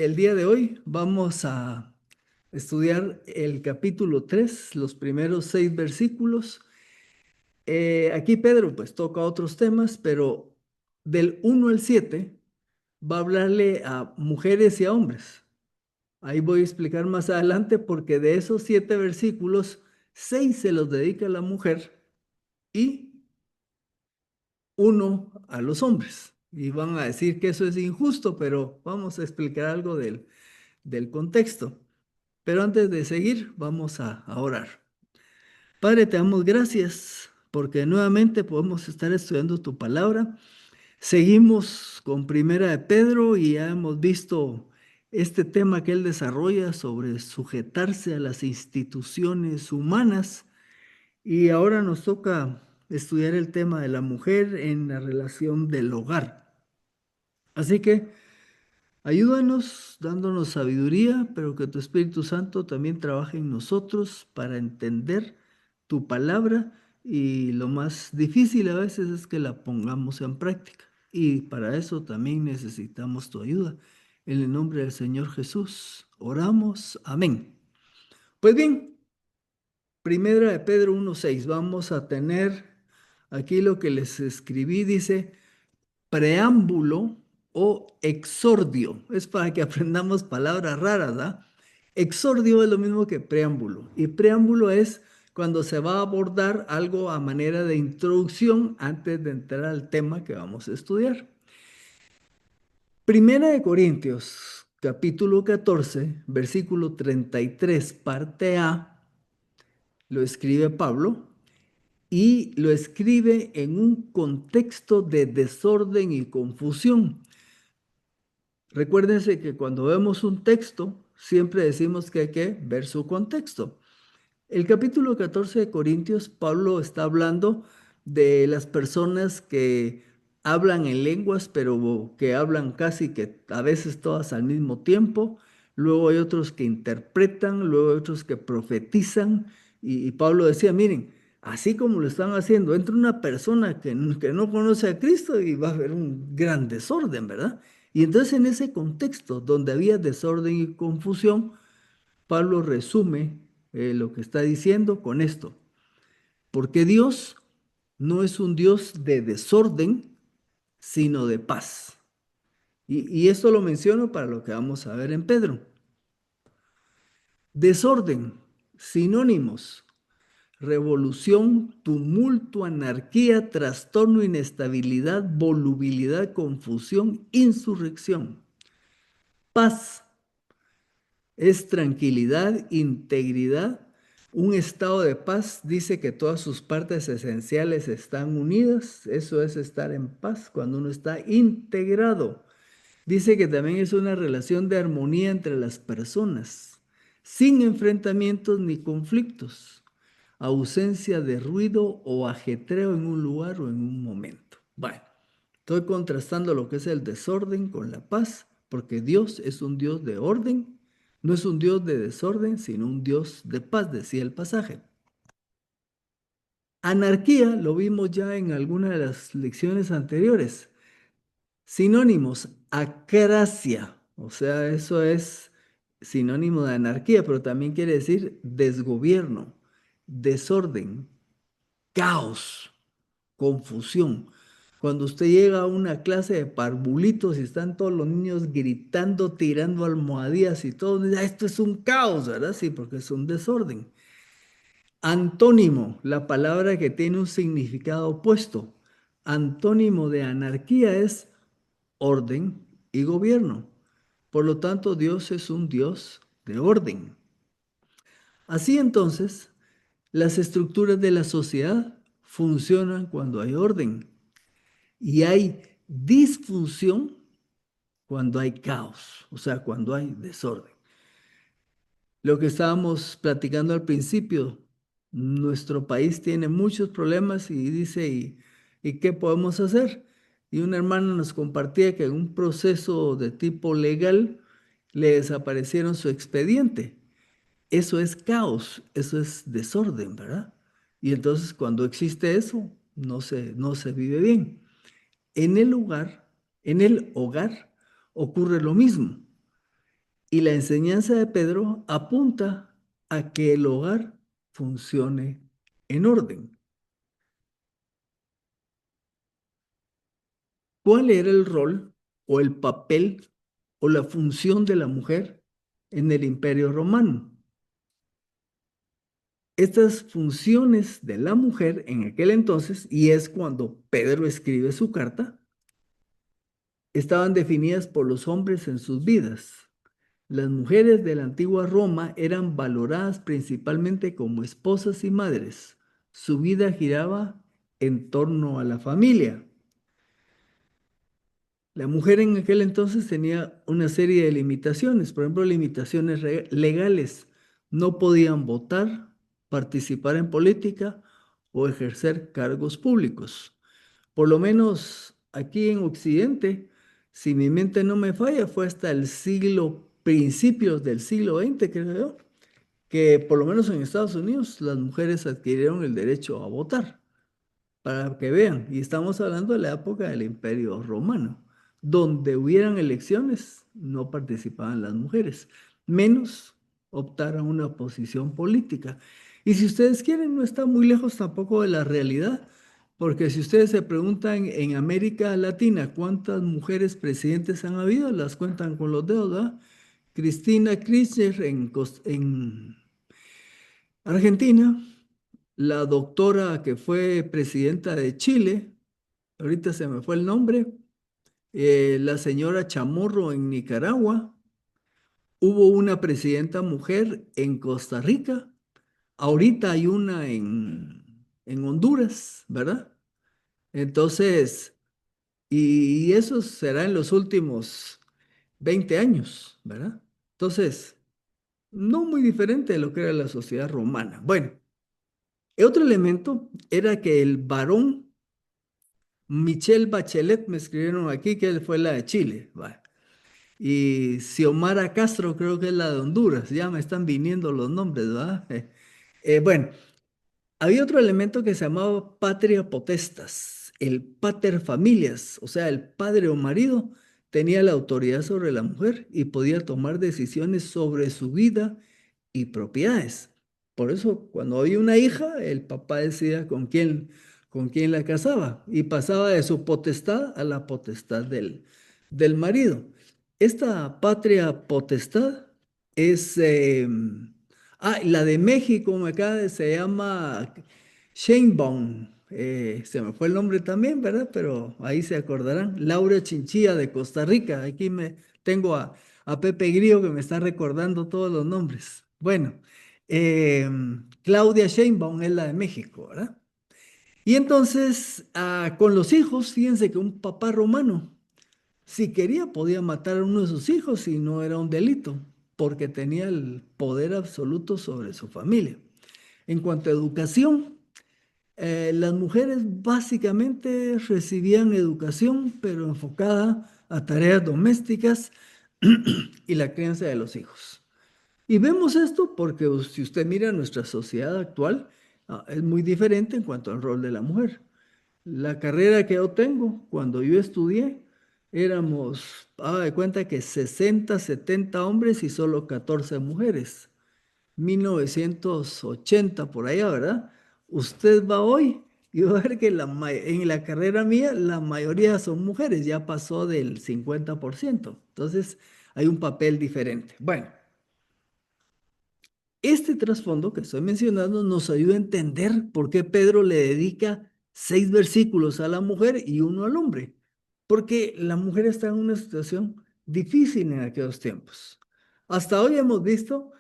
El día de hoy vamos a estudiar el capítulo 3, los primeros 6 versículos. Aquí Pedro pues toca otros temas, pero del 1 al 7 va a hablarle a mujeres y a hombres. Ahí voy a explicar más adelante porque de esos 7 versículos, 6 se los dedica a la mujer y uno a los hombres. Y van a decir que eso es injusto, pero vamos a explicar algo del contexto. Pero antes de seguir, vamos a orar. Padre, te damos gracias porque nuevamente podemos estar estudiando tu palabra. Seguimos con Primera de Pedro y ya hemos visto este tema que él desarrolla sobre sujetarse a las instituciones humanas y ahora nos toca estudiar el tema de la mujer en la relación del hogar. Así que ayúdanos dándonos sabiduría, pero que tu Espíritu Santo también trabaje en nosotros para entender tu palabra y lo más difícil a veces es que la pongamos en práctica. Y para eso también necesitamos tu ayuda. En el nombre del Señor Jesús, oramos. Amén. Pues bien, Primera de Pedro 1:6, vamos a tener aquí lo que les escribí, dice preámbulo o exordio. Es para que aprendamos palabras raras, ¿ah? Exordio es lo mismo que preámbulo. Y preámbulo es cuando se va a abordar algo a manera de introducción antes de entrar al tema que vamos a estudiar. Primera de Corintios, capítulo 14, versículo 33, parte A, lo escribe Pablo y lo escribe en un contexto de desorden y confusión. Recuérdense que cuando vemos un texto, siempre decimos que hay que ver su contexto. El capítulo 14 de Corintios, Pablo está hablando de las personas que hablan en lenguas, pero que hablan casi que a veces todas al mismo tiempo. Luego hay otros que interpretan, luego hay otros que profetizan. Y Pablo decía, miren, así como lo están haciendo, entra una persona que no conoce a Cristo y va a haber un gran desorden, ¿verdad? Y entonces en ese contexto donde había desorden y confusión, Pablo resume lo que está diciendo con esto, porque Dios no es un Dios de desorden, sino de paz. Y esto lo menciono para lo que vamos a ver en Pedro. Desorden, sinónimos: revolución, tumulto, anarquía, trastorno, inestabilidad, volubilidad, confusión, insurrección. Paz es tranquilidad, integridad. Un estado de paz dice que todas sus partes esenciales están unidas. Eso es estar en paz cuando uno está integrado. Dice que también es una relación de armonía entre las personas, sin enfrentamientos ni conflictos, ausencia de ruido o ajetreo en un lugar o en un momento. Bueno, estoy contrastando lo que es el desorden con la paz, porque Dios es un Dios de orden, no es un Dios de desorden, sino un Dios de paz, decía el pasaje. Anarquía lo vimos ya en alguna de las lecciones anteriores. Sinónimos: acracia, o sea, eso es sinónimo de anarquía, pero también quiere decir desgobierno, desorden, caos, confusión. Cuando usted llega a una clase de parvulitos y están todos los niños gritando, tirando almohadillas y todo, dice, esto es un caos, ¿verdad? Sí, porque es un desorden. Antónimo, la palabra que tiene un significado opuesto. Antónimo de anarquía es orden y gobierno. Por lo tanto, Dios es un Dios de orden. Así entonces, las estructuras de la sociedad funcionan cuando hay orden y hay disfunción cuando hay caos, o sea, cuando hay desorden. Lo que estábamos platicando al principio, nuestro país tiene muchos problemas y dice, ¿y qué podemos hacer? Y una hermana nos compartía que en un proceso de tipo legal le desaparecieron su expediente. Eso es caos, eso es desorden, ¿verdad? Y entonces cuando existe eso, no se vive bien. En el hogar ocurre lo mismo. Y la enseñanza de Pedro apunta a que el hogar funcione en orden. ¿Cuál era el rol o el papel o la función de la mujer en el Imperio Romano? Estas funciones de la mujer en aquel entonces, y es cuando Pedro escribe su carta, estaban definidas por los hombres en sus vidas. Las mujeres de la antigua Roma eran valoradas principalmente como esposas y madres. Su vida giraba en torno a la familia. La mujer en aquel entonces tenía una serie de limitaciones, por ejemplo, limitaciones legales. No podían votar, participar en política o ejercer cargos públicos. Por lo menos aquí en Occidente, si mi mente no me falla, fue hasta el principios del siglo XX, creo yo, que por lo menos en Estados Unidos las mujeres adquirieron el derecho a votar, para que vean. Y estamos hablando de la época del Imperio Romano. Donde hubieran elecciones, no participaban las mujeres, menos optar a una posición política. Y si ustedes quieren, no está muy lejos tampoco de la realidad, porque si ustedes se preguntan en América Latina cuántas mujeres presidentes han habido, las cuentan con los dedos, ¿verdad? Cristina Kirchner en Argentina, la doctora que fue presidenta de Chile, ahorita se me fue el nombre, la señora Chamorro en Nicaragua, hubo una presidenta mujer en Costa Rica, ahorita hay una en Honduras, ¿verdad? Entonces, y eso será en los últimos 20 años, ¿verdad? Entonces, no muy diferente de lo que era la sociedad romana. Bueno, otro elemento era que el varón Michelle Bachelet, me escribieron aquí que fue la de Chile, va. Y Xiomara Castro, creo que es la de Honduras. Ya me están viniendo los nombres, ¿verdad? Bueno, había otro elemento que se llamaba patria potestas, el pater familias, o sea, el padre o marido tenía la autoridad sobre la mujer y podía tomar decisiones sobre su vida y propiedades. Por eso, cuando había una hija, el papá decía con quién la casaba y pasaba de su potestad a la potestad del marido. Esta patria potestad es, la de México, se llama Sheinbaum. Se me fue el nombre también, ¿verdad? Pero ahí se acordarán. Laura Chinchilla de Costa Rica. Aquí me tengo a Pepe Grillo que me está recordando todos los nombres. Bueno, eh, Claudia Sheinbaum es la de México, ¿verdad? Y entonces, con los hijos, fíjense que un papá romano, si quería, podía matar a uno de sus hijos y no era un delito, porque tenía el poder absoluto sobre su familia. En cuanto a educación, las mujeres básicamente recibían educación, pero enfocada a tareas domésticas y la crianza de los hijos. Y vemos esto porque si usted mira nuestra sociedad actual, es muy diferente en cuanto al rol de la mujer. La carrera que yo tengo, cuando yo estudié, éramos, haga de cuenta que 60, 70 hombres y solo 14 mujeres. 1980 por allá, ¿verdad? Usted va hoy y va a ver que en la carrera mía la mayoría son mujeres, ya pasó del 50%. Entonces hay un papel diferente. Bueno, este trasfondo que estoy mencionando nos ayuda a entender por qué Pedro le dedica 6 versículos a la mujer y uno al hombre. Porque la mujer está en una situación difícil en aquellos tiempos. Hasta hoy hemos visto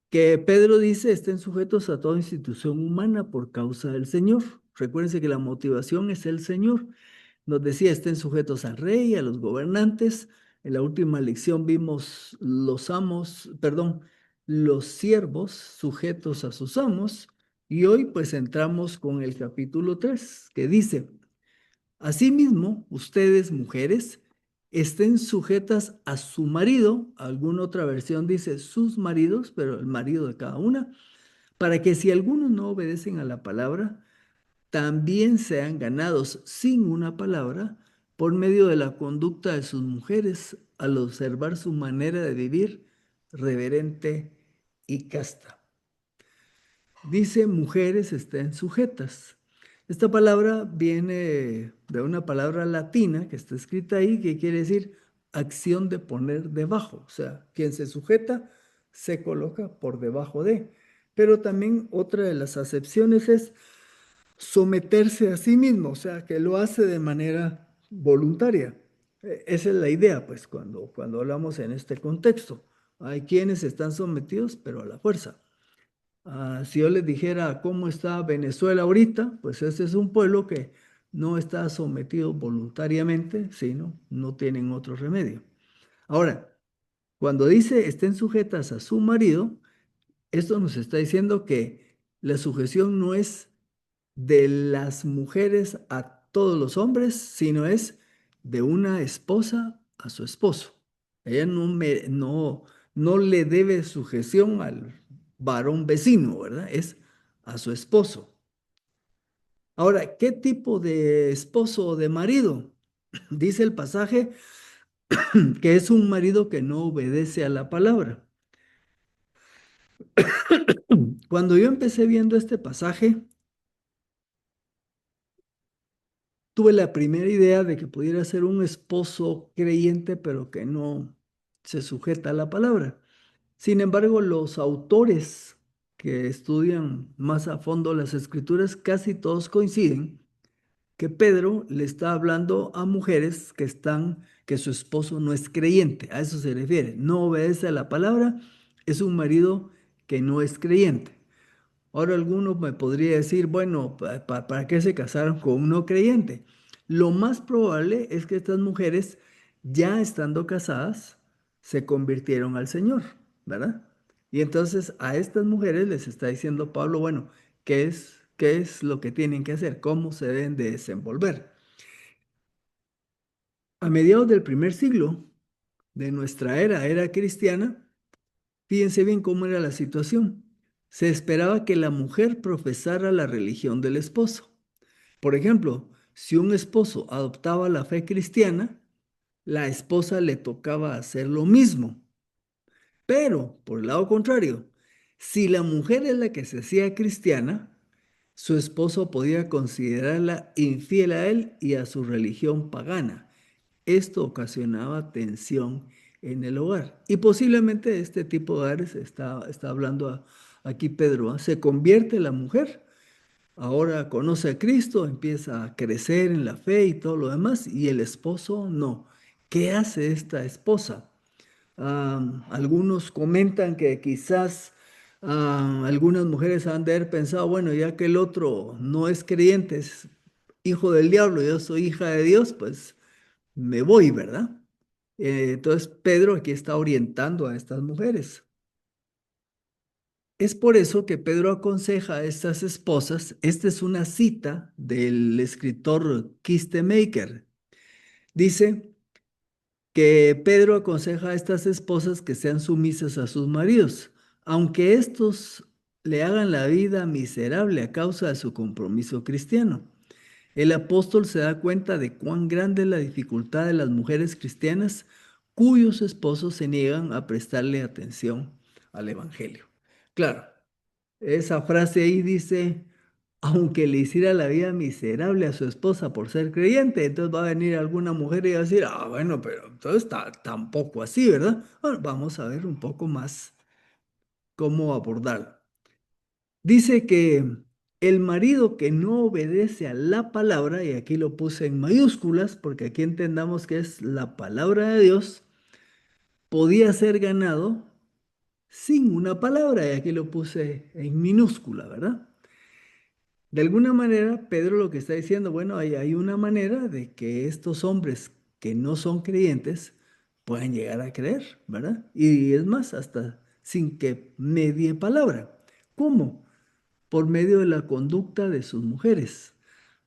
que Pedro dice estén sujetos a toda institución humana por causa del Señor. Recuérdense que la motivación es el Señor. Nos decía estén sujetos al rey, a los gobernantes. En la última lección vimos los amos, perdón, los siervos sujetos a sus amos. Y hoy pues entramos con el capítulo 3 que dice, asimismo, ustedes mujeres estén sujetas a su marido, alguna otra versión dice sus maridos, pero el marido de cada una, para que si algunos no obedecen a la palabra, también sean ganados sin una palabra por medio de la conducta de sus mujeres al observar su manera de vivir reverente y casta. Dice mujeres estén sujetas. Esta palabra viene de una palabra latina que está escrita ahí, que quiere decir acción de poner debajo. O sea, quien se sujeta se coloca por debajo de. Pero también otra de las acepciones es someterse a sí mismo, o sea, que lo hace de manera voluntaria. Esa es la idea, pues, cuando hablamos en este contexto. Hay quienes están sometidos, pero a la fuerza. Si yo les dijera cómo está Venezuela ahorita, pues ese es un pueblo que no está sometido voluntariamente, sino no tienen otro remedio. Ahora, cuando dice estén sujetas a su marido, esto nos está diciendo que la sujeción no es de las mujeres a todos los hombres, sino es de una esposa a su esposo. Ella no le debe sujeción al varón vecino, ¿verdad? Es a su esposo. Ahora, ¿qué tipo de esposo o de marido? Dice el pasaje que es un marido que no obedece a la palabra. Cuando yo empecé viendo este pasaje, tuve la primera idea de que pudiera ser un esposo creyente, pero que no se sujeta a la palabra. Sin embargo, los autores que estudian más a fondo las escrituras, casi todos coinciden que Pedro le está hablando a mujeres que su esposo no es creyente. A eso se refiere. No obedece a la palabra, es un marido que no es creyente. Ahora alguno me podría decir, bueno, ¿para qué se casaron con un no creyente? Lo más probable es que estas mujeres, ya estando casadas, se convirtieron al Señor, ¿verdad? Y entonces a estas mujeres les está diciendo Pablo, bueno, qué es lo que tienen que hacer? ¿Cómo se deben de desenvolver? A mediados del primer siglo de nuestra era cristiana, fíjense bien cómo era la situación. Se esperaba que la mujer profesara la religión del esposo. Por ejemplo, si un esposo adoptaba la fe cristiana, la esposa le tocaba hacer lo mismo. Pero, por el lado contrario, si la mujer es la que se hacía cristiana, su esposo podía considerarla infiel a él y a su religión pagana. Esto ocasionaba tensión en el hogar. Y posiblemente este tipo de hogares está hablando aquí Pedro. Se convierte la mujer, ahora conoce a Cristo, empieza a crecer en la fe y todo lo demás, y el esposo no. ¿Qué hace esta esposa? Algunos comentan que quizás algunas mujeres han de haber pensado, bueno, ya que el otro no es creyente, es hijo del diablo, yo soy hija de Dios, pues me voy, ¿verdad? Entonces Pedro aquí está orientando a estas mujeres. Es por eso que Pedro aconseja a estas esposas, esta es una cita del escritor Kistemaker, dice que Pedro aconseja a estas esposas que sean sumisas a sus maridos, aunque estos le hagan la vida miserable a causa de su compromiso cristiano. El apóstol se da cuenta de cuán grande es la dificultad de las mujeres cristianas cuyos esposos se niegan a prestarle atención al Evangelio. Claro, esa frase ahí dice, aunque le hiciera la vida miserable a su esposa por ser creyente, entonces va a venir alguna mujer y va a decir, bueno, pero entonces tampoco así, ¿verdad? Bueno, vamos a ver un poco más cómo abordarlo. Dice que el marido que no obedece a la palabra, y aquí lo puse en mayúsculas porque aquí entendamos que es la palabra de Dios, podía ser ganado sin una palabra, y aquí lo puse en minúscula, ¿verdad? De alguna manera, Pedro lo que está diciendo, bueno, hay una manera de que estos hombres que no son creyentes puedan llegar a creer, ¿verdad? Y es más, hasta sin que medie palabra. ¿Cómo? Por medio de la conducta de sus mujeres,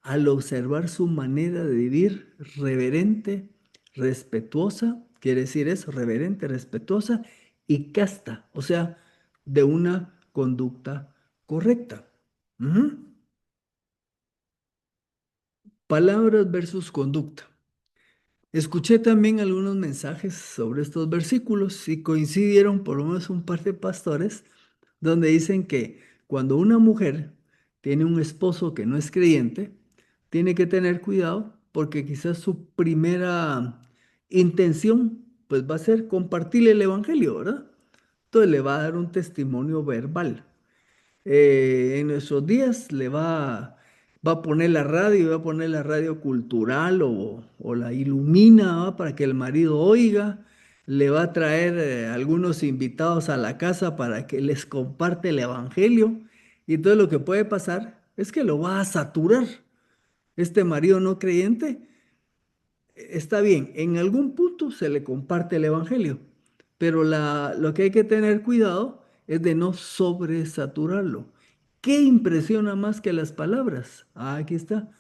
al observar su manera de vivir reverente, respetuosa, quiere decir eso, reverente, respetuosa y casta, o sea, de una conducta correcta. Ujú. Palabras versus conducta. Escuché también algunos mensajes sobre estos versículos y coincidieron por lo menos un par de pastores donde dicen que cuando una mujer tiene un esposo que no es creyente, tiene que tener cuidado porque quizás su primera intención pues va a ser compartirle el evangelio, ¿verdad? Entonces le va a dar un testimonio verbal. En nuestros días va a poner la radio, va a poner la radio cultural o la ilumina, ¿va? Para que el marido oiga, le va a traer algunos invitados a la casa para que les comparte el evangelio. Y entonces lo que puede pasar es que lo va a saturar. Este marido no creyente está bien, en algún punto se le comparte el evangelio, pero lo que hay que tener cuidado es de no sobresaturarlo. ¿Qué impresiona más que las palabras? Ah, aquí está,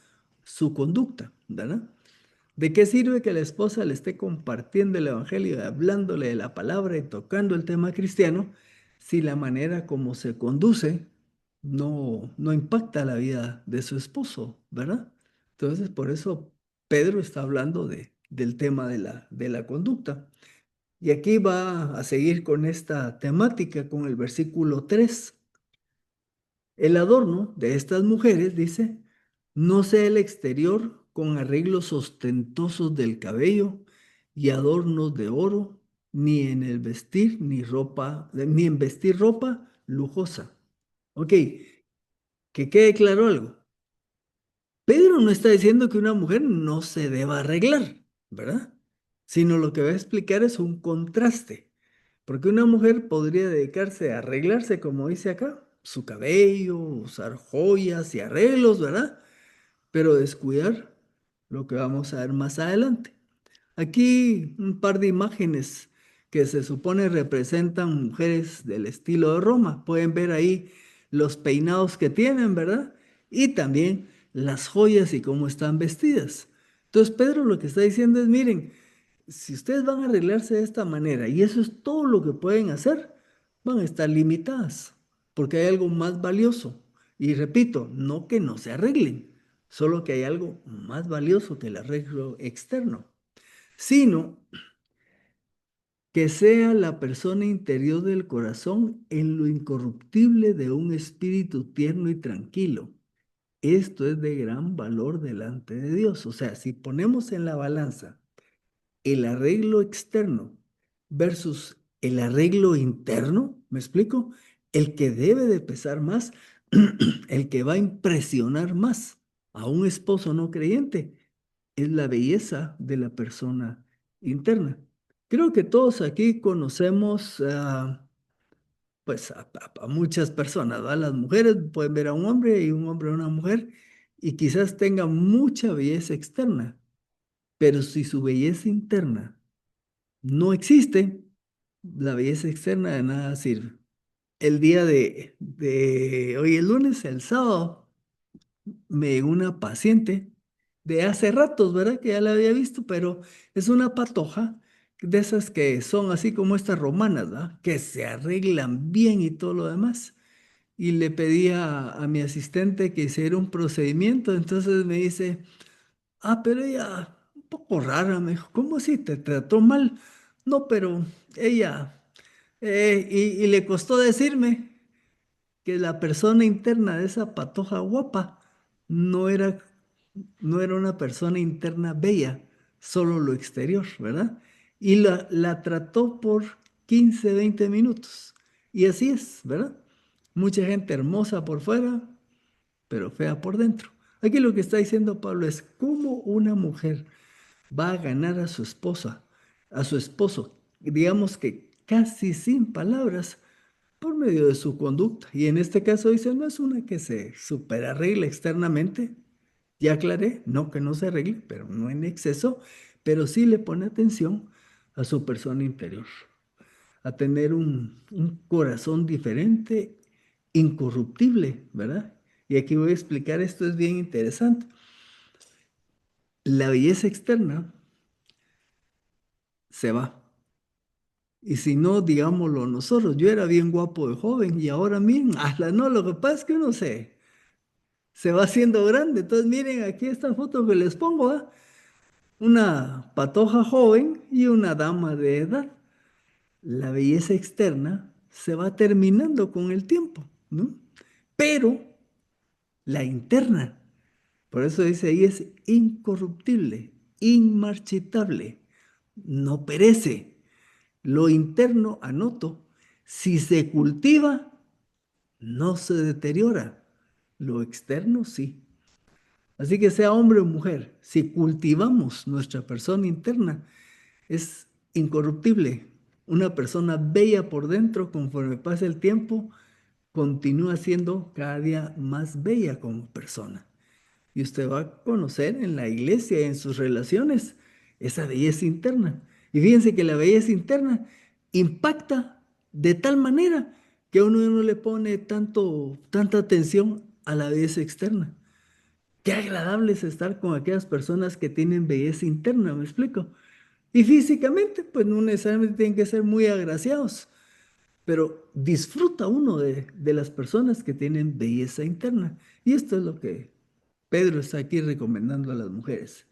su conducta, ¿verdad? ¿De qué sirve que la esposa le esté compartiendo el evangelio, hablándole de la palabra y tocando el tema cristiano, si la manera como se conduce no impacta la vida de su esposo, ¿verdad? Entonces, por eso Pedro está hablando del tema de la conducta. Y aquí va a seguir con esta temática, con el versículo 3. El adorno de estas mujeres, dice, no sea el exterior con arreglos ostentosos del cabello y adornos de oro, ni en el vestir, ni en vestir ropa lujosa. Ok, que quede claro algo. Pedro no está diciendo que una mujer no se deba arreglar, ¿verdad? Sino lo que va a explicar es un contraste. Porque una mujer podría dedicarse a arreglarse, como dice acá, su cabello, usar joyas y arreglos, ¿verdad? Pero descuidar lo que vamos a ver más adelante. Aquí un par de imágenes que se supone representan mujeres del estilo de Roma. Pueden ver ahí los peinados que tienen, ¿verdad? Y también las joyas y cómo están vestidas. Entonces Pedro lo que está diciendo es, miren, si ustedes van a arreglarse de esta manera y eso es todo lo que pueden hacer, van a estar limitadas, porque hay algo más valioso. Y repito, no que no se arreglen, solo que hay algo más valioso que el arreglo externo, sino que sea la persona interior del corazón en lo incorruptible de un espíritu tierno y tranquilo. Esto es de gran valor delante de Dios. O sea, si ponemos en la balanza el arreglo externo versus el arreglo interno, ¿me explico? El que debe de pesar más, el que va a impresionar más a un esposo no creyente, es la belleza de la persona interna. Creo que todos aquí conocemos pues a muchas personas, ¿verdad? Las mujeres pueden ver a un hombre y un hombre a una mujer y quizás tengan mucha belleza externa, pero si su belleza interna no existe, la belleza externa de nada sirve. El día hoy es lunes, el sábado, me llegó una paciente de hace ratos, ¿verdad? Que ya la había visto, pero es una patoja de esas que son así como estas romanas, ¿verdad? Que se arreglan bien y todo lo demás. Y le pedí a mi asistente que hiciera un procedimiento, entonces me dice, ah, pero ella, un poco rara, me dijo, ¿cómo así? ¿Te trató mal? No, pero ella, y le costó decirme que la persona interna de esa patoja guapa no era, no era una persona interna bella, solo lo exterior, ¿verdad? Y la trató por 15, 20 minutos. Y así es, ¿verdad? Mucha gente hermosa por fuera, pero fea por dentro. Aquí lo que está diciendo Pablo es cómo una mujer va a ganar a su esposa, a su esposo, digamos que casi sin palabras, por medio de su conducta. Y en este caso dice, no es una que se super arregle externamente, ya aclaré, no que no se arregle, pero no en exceso, pero sí le pone atención a su persona interior, a tener un corazón diferente, incorruptible, ¿verdad? Y aquí voy a explicar, esto es bien interesante. La belleza externa se va. Y si no, digámoslo nosotros, yo era bien guapo de joven y ahora miren, no, lo que pasa es que uno se va haciendo grande. Entonces miren aquí esta foto que les pongo, ¿ah? una patoja joven y una dama de edad. La belleza externa se va terminando con el tiempo, ¿no? Pero la interna, por eso dice ahí, es incorruptible, inmarchitable, no perece. Lo interno, anoto, si se cultiva, no se deteriora. Lo externo, sí. Así que sea hombre o mujer, si cultivamos nuestra persona interna, es incorruptible. Una persona bella por dentro, conforme pasa el tiempo, continúa siendo cada día más bella como persona. Y usted va a conocer en la iglesia y en sus relaciones esa belleza interna. Y fíjense que la belleza interna impacta de tal manera que uno no le pone tanta atención a la belleza externa. Qué agradable es estar con aquellas personas que tienen belleza interna, ¿me explico? Y físicamente, pues no necesariamente tienen que ser muy agraciados, pero disfruta uno de las personas que tienen belleza interna. Y esto es lo que Pedro está aquí recomendando a las mujeres.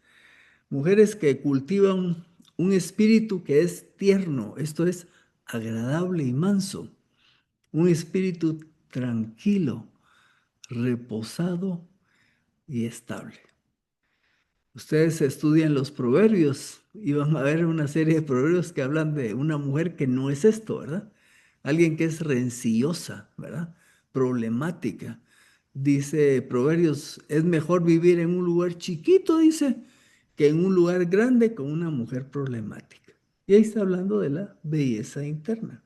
Mujeres que cultivan un espíritu que es tierno, esto es agradable y manso, un espíritu tranquilo, reposado y estable. Ustedes estudian los proverbios y van a ver una serie de proverbios que hablan de una mujer que no es esto, ¿verdad? Alguien que es rencillosa, ¿verdad? Problemática. Dice Proverbios, es mejor vivir en un lugar chiquito, dice, que en un lugar grande con una mujer problemática. Y ahí está hablando de la belleza interna.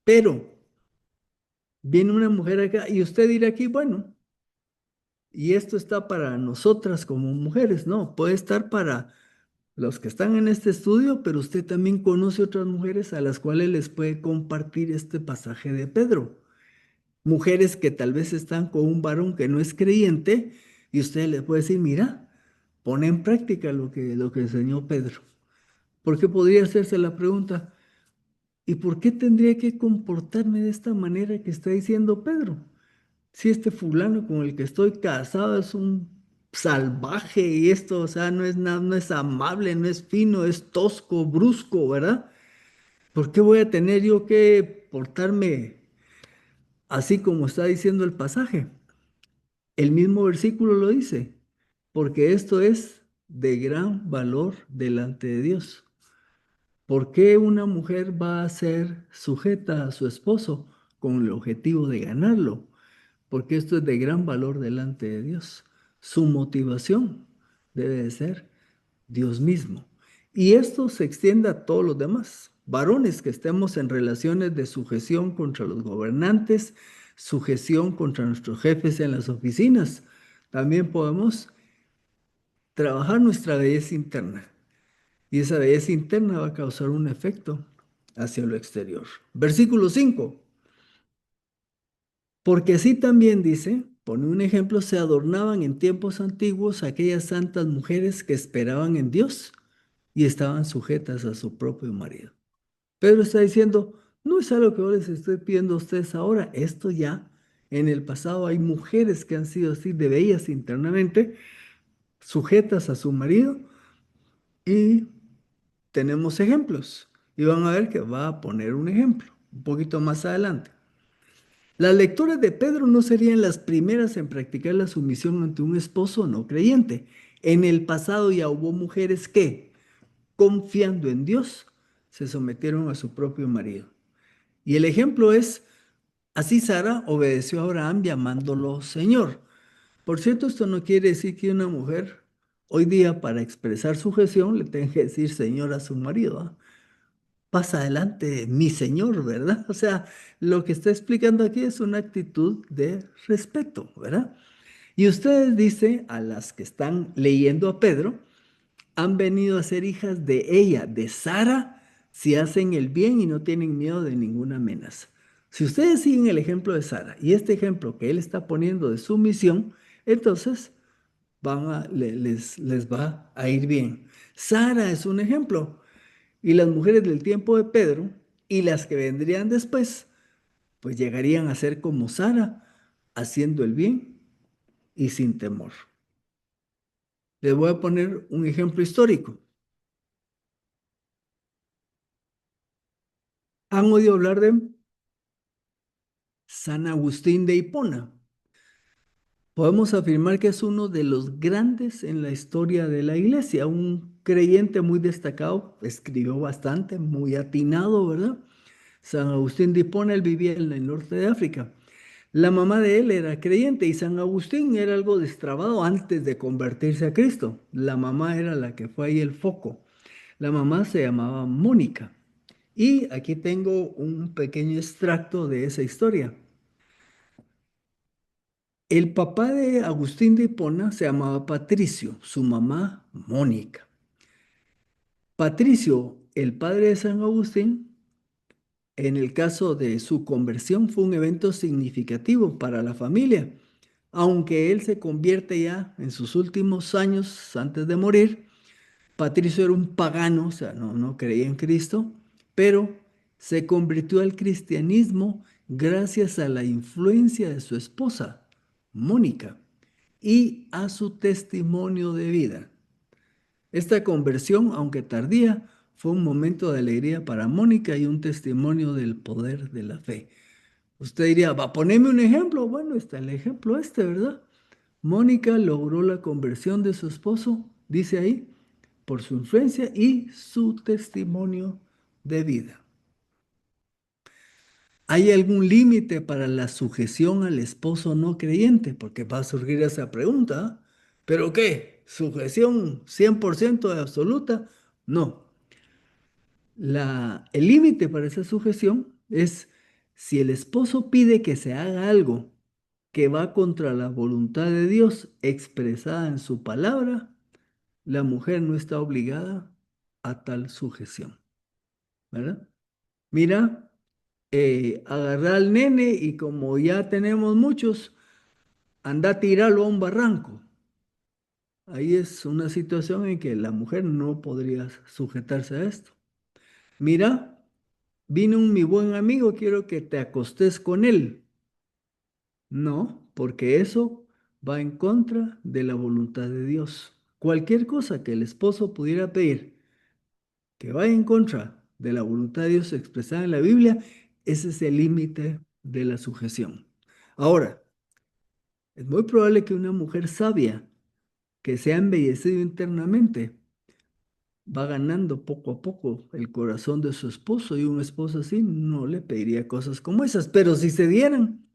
Pero viene una mujer acá y usted dirá aquí, bueno, y esto está para nosotras como mujeres, ¿no? Puede estar para los que están en este estudio, pero usted también conoce otras mujeres a las cuales les puede compartir este pasaje de Pedro. Mujeres que tal vez están con un varón que no es creyente y usted le puede decir, mira, pone en práctica lo que enseñó Pedro. Porque podría hacerse la pregunta, ¿y por qué tendría que comportarme de esta manera que está diciendo Pedro? Si este fulano con el que estoy casado es un salvaje y esto, o sea, no es nada, no es amable, no es fino, es tosco, brusco, ¿verdad? ¿Por qué voy a tener yo que portarme así como está diciendo el pasaje? El mismo versículo lo dice, porque esto es de gran valor delante de Dios. ¿Por qué una mujer va a ser sujeta a su esposo con el objetivo de ganarlo? Porque esto es de gran valor delante de Dios. Su motivación debe de ser Dios mismo. Y esto se extiende a todos los demás. Varones que estemos en relaciones de sujeción contra los gobernantes, sujeción contra nuestros jefes en las oficinas. También podemos trabajar nuestra belleza interna. Y esa belleza interna va a causar un efecto hacia lo exterior. Versículo 5. Porque así también dice, pone un ejemplo, se adornaban en tiempos antiguos aquellas santas mujeres que esperaban en Dios y estaban sujetas a su propio marido. Pedro está diciendo, no es algo que yo les estoy pidiendo a ustedes ahora, esto ya en el pasado hay mujeres que han sido así de bellas internamente, sujetas a su marido y tenemos ejemplos. Y van a ver que va a poner un ejemplo un poquito más adelante. Las lecturas de Pedro no serían las primeras en practicar la sumisión ante un esposo no creyente. En el pasado ya hubo mujeres que, confiando en Dios, se sometieron a su propio marido. Y el ejemplo es, así Sara obedeció a Abraham llamándolo Señor. Por cierto, esto no quiere decir que una mujer hoy día para expresar sujeción le tenga que decir Señor a su marido, ¿ah? Pasa adelante, mi señor, ¿verdad? O sea, lo que está explicando aquí es una actitud de respeto, ¿verdad? Y ustedes dice a las que están leyendo a Pedro, han venido a ser hijas de ella, de Sara, si hacen el bien y no tienen miedo de ninguna amenaza. Si ustedes siguen el ejemplo de Sara y este ejemplo que él está poniendo de sumisión, entonces les va a ir bien. Sara es un ejemplo. Y las mujeres del tiempo de Pedro y las que vendrían después, pues llegarían a ser como Sara, haciendo el bien y sin temor. Les voy a poner un ejemplo histórico. ¿Han oído hablar de San Agustín de Hipona? Podemos afirmar que es uno de los grandes en la historia de la iglesia, un creyente muy destacado, escribió bastante, muy atinado, ¿verdad? San Agustín de Hipona, él vivía en el norte de África. La mamá de él era creyente y San Agustín era algo destrabado antes de convertirse a Cristo. La mamá era la que fue ahí el foco. La mamá se llamaba Mónica. Y aquí tengo un pequeño extracto de esa historia. El papá de Agustín de Hipona se llamaba Patricio, su mamá Mónica. Patricio, el padre de San Agustín, en el caso de su conversión fue un evento significativo para la familia, aunque él se convierte ya en sus últimos años antes de morir. Patricio era un pagano, o sea, no creía en Cristo, pero se convirtió al cristianismo gracias a la influencia de su esposa, Mónica, y a su testimonio de vida. Esta conversión, aunque tardía, fue un momento de alegría para Mónica y un testimonio del poder de la fe. Usted diría, va, poneme un ejemplo. Bueno, está el ejemplo este, ¿verdad? Mónica logró la conversión de su esposo, dice ahí, por su influencia y su testimonio de vida. ¿Hay algún límite para la sujeción al esposo no creyente? Porque va a surgir esa pregunta. ¿Ah? ¿Pero qué? ¿Sujeción 100% absoluta? No. El límite para esa sujeción es si el esposo pide que se haga algo que va contra la voluntad de Dios expresada en su palabra, la mujer no está obligada a tal sujeción, ¿verdad? Mira, agarrar al nene y como ya tenemos muchos, anda a tirarlo a un barranco. Ahí es una situación en que la mujer no podría sujetarse a esto. Mira, vino mi buen amigo, quiero que te acostes con él. No, porque eso va en contra de la voluntad de Dios. Cualquier cosa que el esposo pudiera pedir que vaya en contra de la voluntad de Dios expresada en la Biblia, ese es el límite de la sujeción. Ahora, es muy probable que una mujer sabia que se ha embellecido internamente va ganando poco a poco el corazón de su esposo y un esposo así no le pediría cosas como esas, pero si se dieran,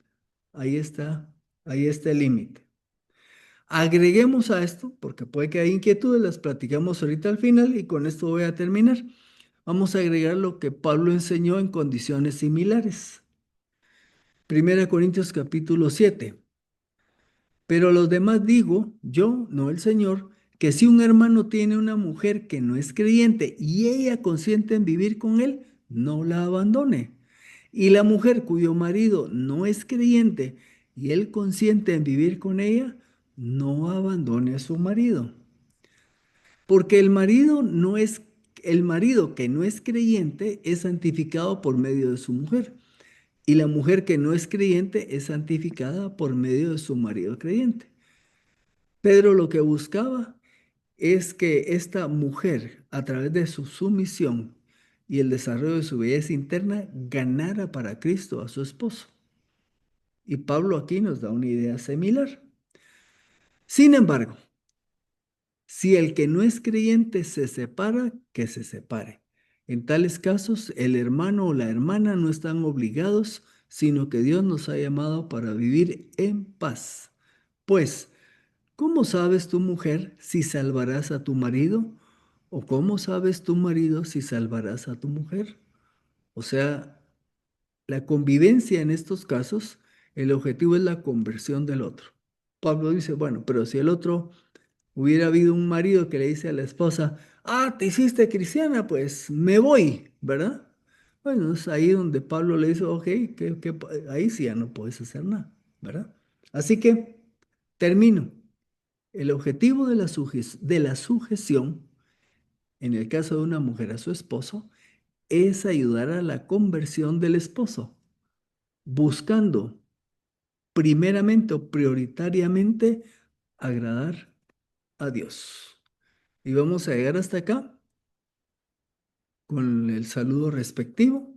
ahí está, ahí está el límite. Agreguemos a esto, porque puede que haya inquietudes, las platicamos ahorita al final y con esto voy a terminar. Vamos a agregar lo que Pablo enseñó en condiciones similares. Primera Corintios capítulo 7. Pero a los demás digo, yo, no el Señor, que si un hermano tiene una mujer que no es creyente y ella consiente en vivir con él, no la abandone. Y la mujer cuyo marido no es creyente y él consiente en vivir con ella, no abandone a su marido. Porque el marido que no es creyente es santificado por medio de su mujer. Y la mujer que no es creyente es santificada por medio de su marido creyente. Pedro lo que buscaba es que esta mujer, a través de su sumisión y el desarrollo de su belleza interna, ganara para Cristo a su esposo. Y Pablo aquí nos da una idea similar. Sin embargo, si el que no es creyente se separa, que se separe. En tales casos, el hermano o la hermana no están obligados, sino que Dios nos ha llamado para vivir en paz. Pues, ¿cómo sabes tu mujer si salvarás a tu marido? ¿O cómo sabes tu marido si salvarás a tu mujer? O sea, la convivencia en estos casos, el objetivo es la conversión del otro. Pablo dice, bueno, pero si el otro hubiera habido un marido que le dice a la esposa, ah, te hiciste cristiana, pues me voy, ¿verdad? Bueno, es ahí donde Pablo le dice, ok, ahí sí ya no puedes hacer nada, ¿verdad? Así que termino. El objetivo de la sujeción, en el caso de una mujer a su esposo, es ayudar a la conversión del esposo, buscando primeramente o prioritariamente agradar a Dios. Y vamos a llegar hasta acá con el saludo respectivo.